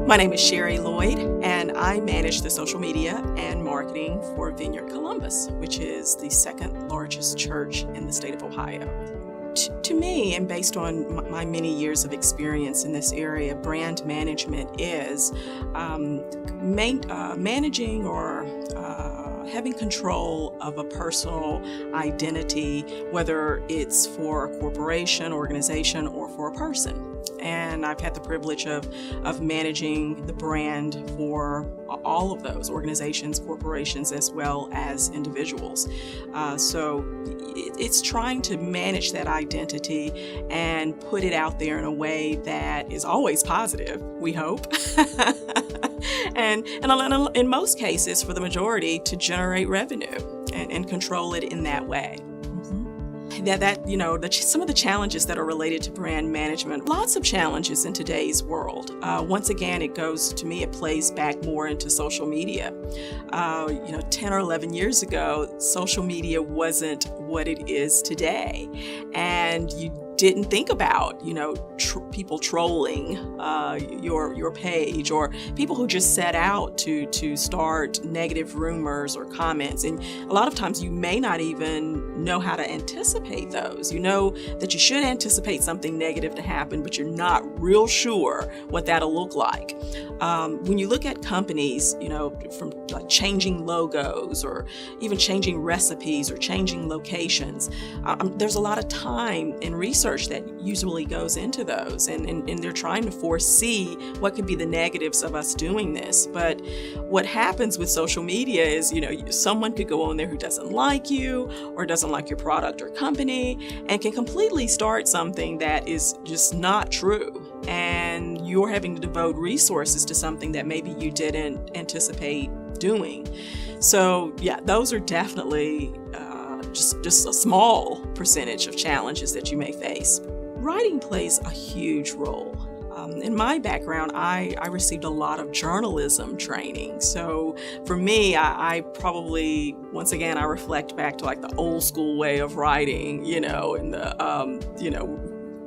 My name is Lloyd, and I manage the social media and marketing for Vineyard Columbus, which is the second largest church in the state of Ohio. To me, and based on my many years of experience in this area, brand management is managing or having control of a personal identity, whether it's for a corporation, organization, or for a person. And I've had the privilege of managing the brand for all of those organizations, corporations, as well as individuals. So it's trying to manage that identity and put it out there in a way that is always positive, we hope. and in most cases, for the majority, to generate revenue and control it in that way. Some of the challenges that are related to brand management, lots of challenges in today's world. Once again, it plays back more into social media. 10 or 11 years ago, social media wasn't what it is today. And you didn't think about, people trolling your page, or people who just set out to start negative rumors or comments. And a lot of times you may not even know how to anticipate those. You know that you should anticipate something negative to happen, but you're not real sure what that'll look like. When you look at companies, from like changing logos or even changing recipes or changing locations, there's a lot of time and research that usually goes into those, and they're trying to foresee what could be the negatives of us doing this. But what happens with social media is, someone could go on there who doesn't like you or doesn't like your product or company and can completely start something that is just not true. And you're having to devote resources to something that maybe you didn't anticipate doing. So yeah, those are definitely just a small percentage of challenges that you may face. Writing plays a huge role. In my background, I received a lot of journalism training. So for me, I probably, once again, I reflect back to like the old school way of writing, and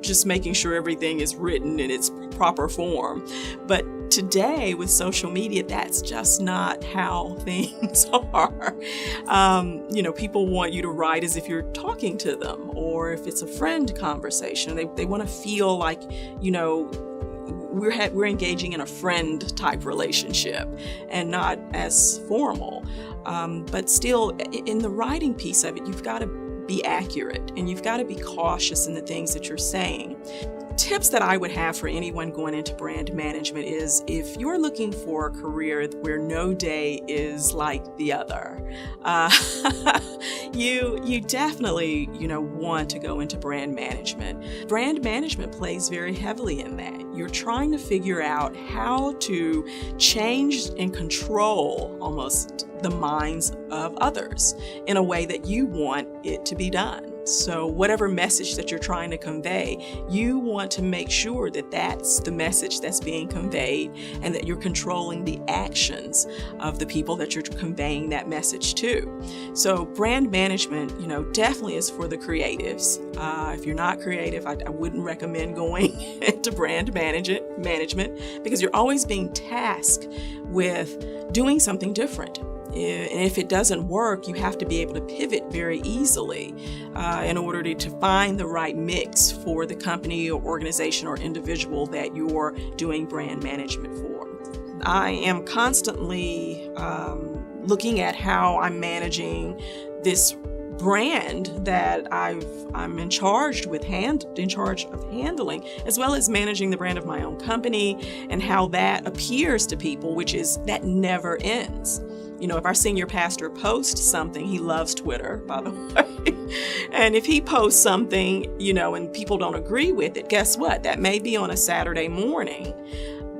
just making sure everything is written in its proper form. But today with social media, that's just not how things are. People want you to write as if you're talking to them, or if it's a friend conversation, they want to feel like, we're engaging in a friend type relationship and not as formal. But still, in the writing piece of it, you've got to be accurate and you've got to be cautious in the things that you're saying. Tips that I would have for anyone going into brand management is, if you're looking for a career where no day is like the other, you definitely want to go into brand management. Brand management plays very heavily in that. You're trying to figure out how to change and control almost the minds of others in a way that you want it to be done. So whatever message that you're trying to convey, you want to make sure that that's the message that's being conveyed and that you're controlling the actions of the people that you're conveying that message to. So brand management, definitely is for the creatives. If you're not creative, I wouldn't recommend going into brand management, because you're always being tasked with doing something different. And if it doesn't work, you have to be able to pivot very easily in order to find the right mix for the company or organization or individual that you're doing brand management for. I am constantly looking at how I'm managing this brand that I'm in charge of handling, as well as managing the brand of my own company and how that appears to people, that never ends. If our senior pastor posts something, he loves Twitter, by the way, and if he posts something, and people don't agree with it, guess what? That may be on a Saturday morning.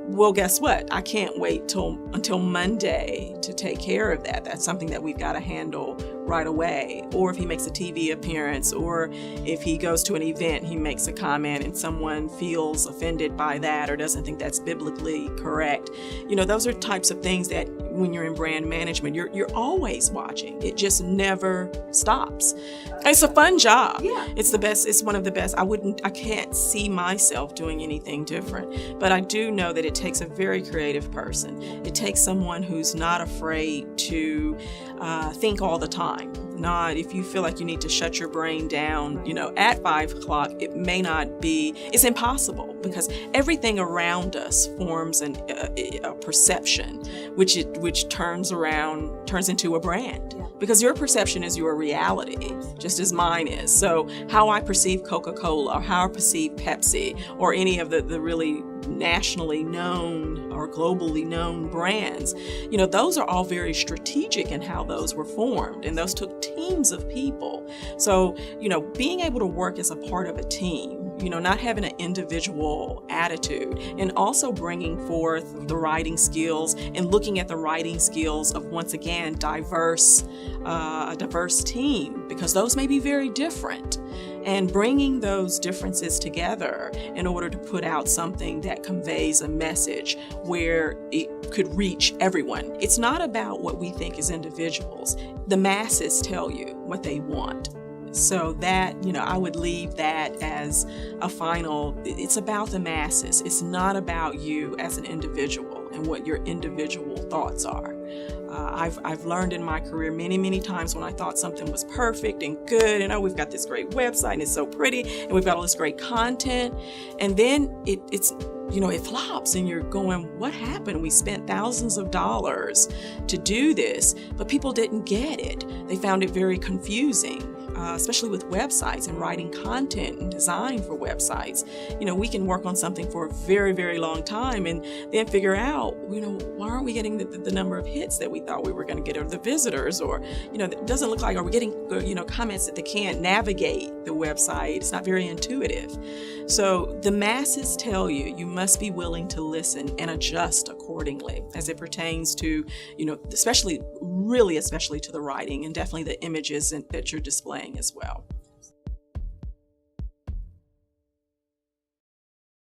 Well, guess what? I can't wait until Monday to take care of that. That's something that we've got to handle right away. Or if he makes a TV appearance, or if he goes to an event, he makes a comment and someone feels offended by that or doesn't think that's biblically correct. Those are types of things that when you're in brand management, you're always watching. It just never stops. It's a fun job. Yeah. It's the best. It's one of the best. I can't see myself doing anything different, but I do know that it takes a very creative person. It takes someone who's not afraid to think all the time. Not if you feel like you need to shut your brain down, at 5 o'clock, it may not be, it's impossible, because everything around us forms a perception, which turns into a brand. Because your perception is your reality, just as mine is. So how I perceive Coca-Cola, or how I perceive Pepsi, or any of the really nationally known or globally known brands, those are all very strategic in how those were formed, and those took teams of people. So, being able to work as a part of a team, not having an individual attitude, and also bringing forth the writing skills and looking at the writing skills of, once again, a diverse team, because those may be very different, and bringing those differences together in order to put out something that conveys a message where it could reach everyone. It's not about what we think as individuals. The masses tell you what they want. So that, I would leave that as a final. It's about the masses. It's not about you as an individual and what your individual thoughts are. I've learned in my career many times when I thought something was perfect and good, and we've got this great website and it's so pretty and we've got all this great content, and then it flops and you're going, what happened? We spent thousands of dollars to do this, but people didn't get it. They found it very confusing. Especially with websites and writing content and design for websites. We can work on something for a very long time and then figure out, why aren't we getting the number of hits that we thought we were going to get, or the visitors, or, it doesn't look like, are we getting, comments that they can't navigate the website? It's not very intuitive. So the masses tell you, you must be willing to listen and adjust accordingly as it pertains to, especially to the writing, and definitely the images that you're displaying as well.